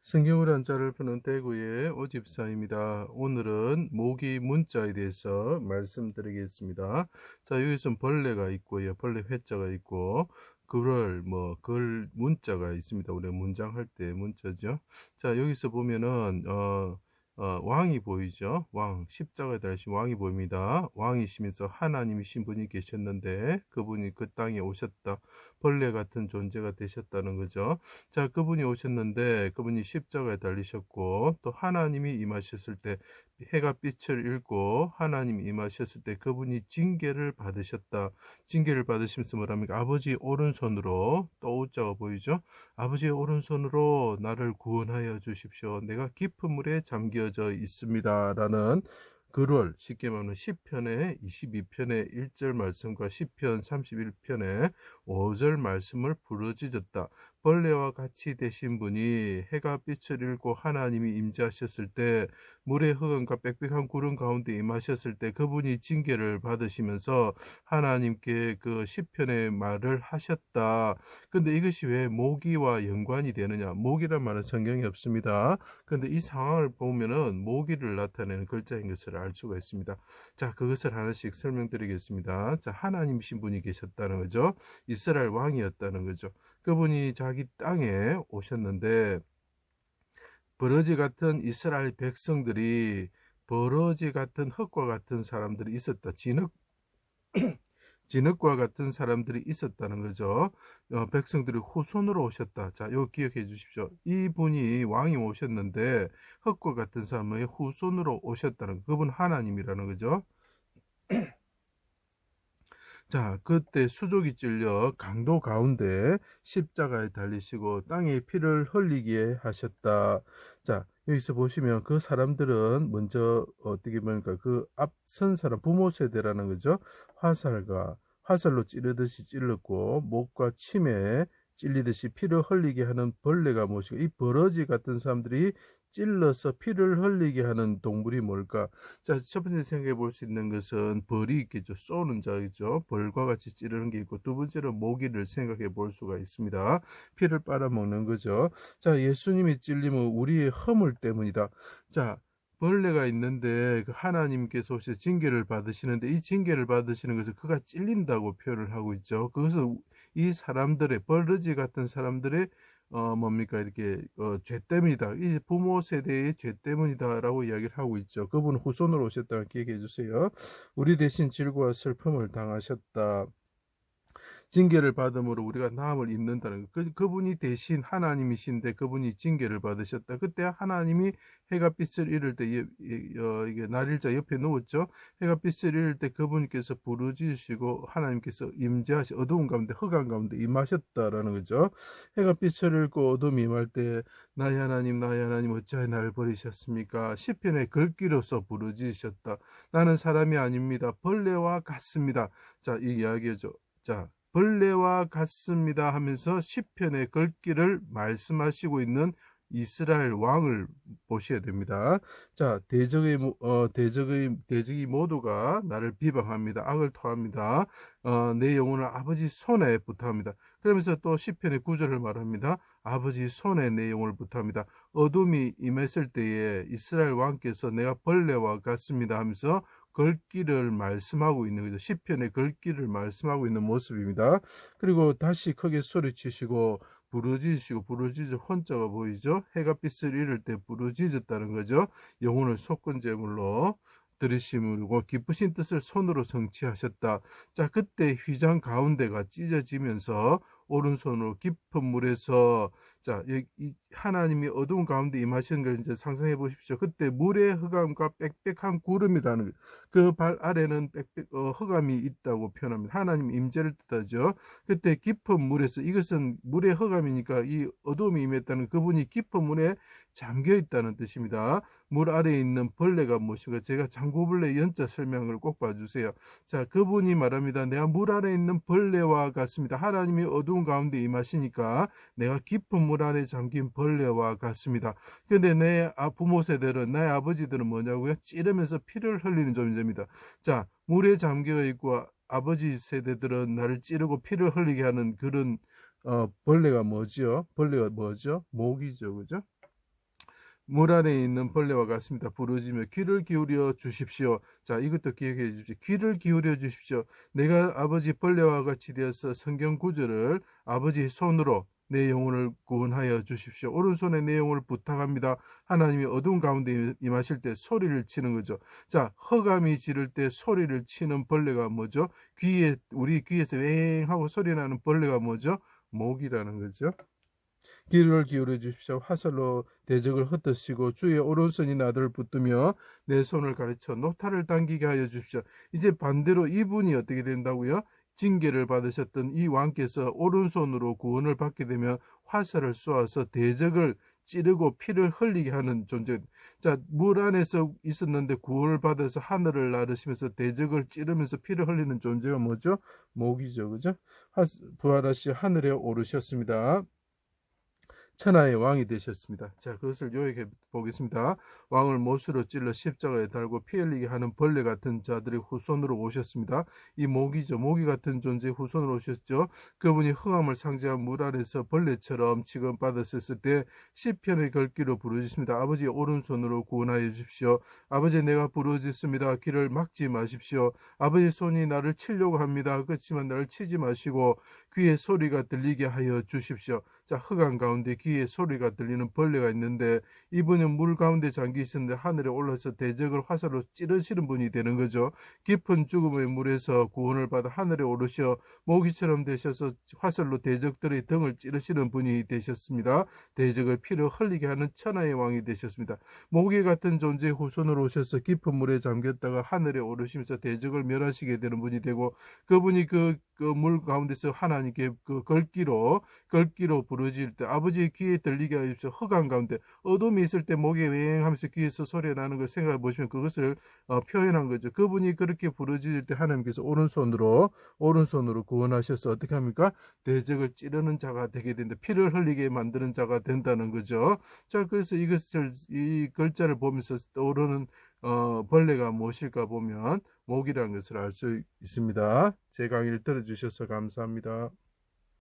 성경을 한자를 푸는 대구의 오집사입니다. 오늘은 모기 문자에 대해서 말씀드리겠습니다. 자, 여기서는 벌레가 있고요. 벌레 회자가 있고, 글 문자가 있습니다. 우리가 문장할 때 문자죠. 자, 여기서 보면은, 왕이 보이죠? 왕, 십자가에 달리신 왕이 보입니다. 왕이시면서 하나님이신 분이 계셨는데, 그분이 그 땅에 오셨다. 벌레 같은 존재가 되셨다는 거죠. 자, 그분이 오셨는데 그분이 십자가에 달리셨고 또 하나님이 임하셨을 때 해가 빛을 잃고 하나님이 임하셨을 때 그분이 징계를 받으셨다. 징계를 받으시면서 뭐랍니까? 아버지 오른손으로 또 오자가 보이죠? 아버지의 오른손으로 나를 구원하여 주십시오. 내가 깊은 물에 잠겨져 있습니다라는 글을 쉽게 말하면 시편의 22편의 1절 말씀과 시편 31편의 5절 말씀을 부르짖었다. 벌레와 같이 되신 분이 해가 빛을 잃고 하나님이 임재하셨을 때 물의 흑암과 빽빽한 구름 가운데 임하셨을 때 그분이 징계를 받으시면서 하나님께 그 시편의 말을 하셨다. 근데 이것이 왜 모기와 연관이 되느냐? 모기란 말은 성경에 없습니다. 근데 이 상황을 보면은 모기를 나타내는 글자인 것을 알 수가 있습니다. 자, 그것을 하나씩 설명드리겠습니다. 자, 하나님이신 분이 계셨다는 거죠. 이스라엘 왕이었다는 거죠. 그분이 자기 땅에 오셨는데 버러지 같은 이스라엘 백성들이 버러지 같은 흙과 같은 사람들이 있었다. 진흙과 같은 사람들이 있었다는 거죠. 백성들이 후손으로 오셨다. 자, 요 기억해 주십시오. 이분이 왕이 오셨는데 흙과 같은 사람의 후손으로 오셨다는 거. 그분 하나님이라는 거죠. 자, 그때 수족이 찔려 강도 가운데 십자가에 달리시고 땅에 피를 흘리게 하셨다. 자, 여기서 보시면 그 사람들은 먼저 어떻게 보니까 그 앞선 사람 부모 세대라는 거죠. 화살로 찌르듯이 찔렀고 목과 침에 찔리듯이 피를 흘리게 하는 벌레가 무엇이고 이 버러지 같은 사람들이 찔러서 피를 흘리게 하는 동물이 뭘까? 자, 첫 번째 생각해 볼 수 있는 것은 벌이 있겠죠. 쏘는 자이죠. 벌과 같이 찌르는 게 있고, 두 번째로 모기를 생각해 볼 수가 있습니다. 피를 빨아먹는 거죠. 자, 예수님이 찔림은 우리의 허물 때문이다. 자, 벌레가 있는데 그 하나님께서 오셔서 징계를 받으시는데 이 징계를 받으시는 것을 그가 찔린다고 표현을 하고 있죠. 그것은 이 사람들의 버러지 같은 사람들의 뭡니까 이렇게 죄 때문이다. 이 부모 세대의 죄 때문이다라고 이야기를 하고 있죠. 그분 후손으로 오셨다는 기억해 주세요. 우리 대신 질고와 슬픔을 당하셨다. 징계를 받음으로 우리가 나음을 입는다는 거. 그분이 대신 하나님이신데 그분이 징계를 받으셨다. 그때 하나님이 해가 빛을 잃을 때 이게 날일자 옆에 누웠죠. 해가 빛을 잃을 때 그분께서 부르짖으시고 하나님께서 임재하시 어두운 가운데 흑암 가운데 임하셨다라는 거죠. 해가 빛을 잃고 어둠이 임할 때 나의 하나님 어찌하여 나를 버리셨습니까? 시편의 글귀로서 부르짖으셨다. 나는 사람이 아닙니다. 벌레와 같습니다. 자, 이 이야기죠. 자, 벌레와 같습니다 하면서 시편의 글귀를 말씀하시고 있는 이스라엘 왕을 보셔야 됩니다. 자, 대적이 모두가 나를 비방합니다. 악을 토합니다. 내 영혼을 아버지 손에 부탁합니다. 그러면서 또 시편의 구절을 말합니다. 아버지 손에 내 영혼을 부탁합니다. 어둠이 임했을 때에 이스라엘 왕께서 내가 벌레와 같습니다 하면서 글귀를 말씀하고 있는 거죠. 시편의 글귀를 말씀하고 있는 모습입니다. 그리고 다시 크게 소리치시고 부르짖으 혼자가 보이죠. 해가 빛을 잃을 때 부르짖었다는 거죠. 영혼을 속건 제물로 들으심으로 기쁘신 뜻을 손으로 성취하셨다. 자, 그때 휘장 가운데가 찢어지면서 오른손으로 깊은 물에서 자, 이 하나님이 어두운 가운데 임하시는 걸 이제 상상해 보십시오. 그때 물의 흑암과 빽빽한 구름이라는 그 발 아래는 흑암이 있다고 표현합니다. 하나님 임재를 뜻하죠. 그때 깊은 물에서 이것은 물의 흑암이니까 이 어둠이 임했다는 그분이 깊은 물에 잠겨 있다는 뜻입니다. 물 아래에 있는 벌레가 무엇인가 제가 장구벌레 연자 설명을 꼭 봐주세요. 자, 그분이 말합니다. 내가 물 아래에 있는 벌레와 같습니다. 하나님이 어두운 가운데 임하시니까 내가 깊은 물 아래 잠긴 벌레와 같습니다. 근데 내 부모 세대는 나의 아버지들은 뭐냐고요? 찌르면서 피를 흘리는 존재입니다. 자, 물에 잠겨 있고 아버지 세대들은 나를 찌르고 피를 흘리게 하는 그런 벌레가 뭐죠? 벌레가 뭐죠? 모기죠, 그죠? 물 안에 있는 벌레와 같습니다. 부르짖으며 귀를 기울여 주십시오. 자, 이것도 기억해 주십시오. 귀를 기울여 주십시오. 내가 아버지 벌레와 같이 되어서 성경 구절을 아버지 손으로 내 영혼을 구원하여 주십시오. 오른손에 내 영혼을 부탁합니다. 하나님이 어두운 가운데 임하실 때 소리를 치는 거죠. 자, 허감이 지를 때 소리를 치는 벌레가 뭐죠? 우리 귀에서 웽 하고 소리 나는 벌레가 뭐죠? 모기라는 거죠. 귀를 기울여 주십시오. 화살로 대적을 흩으시고 주의 오른손이 나를 붙들며 내 손을 가르쳐 노타를 당기게 하여 주십시오. 이제 반대로 이분이 어떻게 된다고요? 징계를 받으셨던 이 왕께서 오른손으로 구원을 받게 되면 화살을 쏘아서 대적을 찌르고 피를 흘리게 하는 존재. 자, 물 안에서 있었는데 구원을 받아서 하늘을 나르시면서 대적을 찌르면서 피를 흘리는 존재가 뭐죠? 모기죠. 그죠? 부활하시 하늘에 오르셨습니다. 천하의 왕이 되셨습니다. 자, 그것을 요약해 보겠습니다. 왕을 못으로 찔러 십자가에 달고 피 흘리게 하는 벌레 같은 자들의 후손으로 오셨습니다. 이 모기죠. 모기 같은 존재의 후손으로 오셨죠. 그분이 흥함을 상징한 물 안에서 벌레처럼 취급받았을 때 시편의 글귀로 부르짖습니다. 아버지 오른손으로 구원하여 주십시오. 아버지 내가 부르짖습니다. 길을 막지 마십시오. 아버지 손이 나를 치려고 합니다. 그렇지만 나를 치지 마시고 귀에 소리가 들리게 하여 주십시오. 자, 흑암 가운데 귀에 소리가 들리는 벌레가 있는데 이분은 물 가운데 잠겨 있었는데 하늘에 올라서 대적을 화살로 찌르시는 분이 되는 거죠. 깊은 죽음의 물에서 구원을 받아 하늘에 오르셔 모기처럼 되셔서 화살로 대적들의 등을 찌르시는 분이 되셨습니다. 대적을 피를 흘리게 하는 천하의 왕이 되셨습니다. 모기 같은 존재의 후손으로 오셔서 깊은 물에 잠겼다가 하늘에 오르시면서 대적을 멸하시게 되는 분이 되고 그분이 그 물 가운데서 하나님께 그 걸기로 부르짖을 때 아버지의 귀에 들리게 하십시오. 흑암 가운데 어둠이 있을 때 목이 웽하면서 귀에서 소리가 나는 걸 생각해 보시면 그것을 표현한 거죠. 그분이 그렇게 부르짖을 때 하나님께서 오른손으로 구원하셔서 어떻게 합니까? 대적을 찌르는 자가 되게 된다. 피를 흘리게 만드는 자가 된다는 거죠. 자, 그래서 이 글자를 보면서 떠오르는 벌레가 무엇일까 보면 모기라는 것을 알 수 있습니다. 제 강의를 들어주셔서 감사합니다.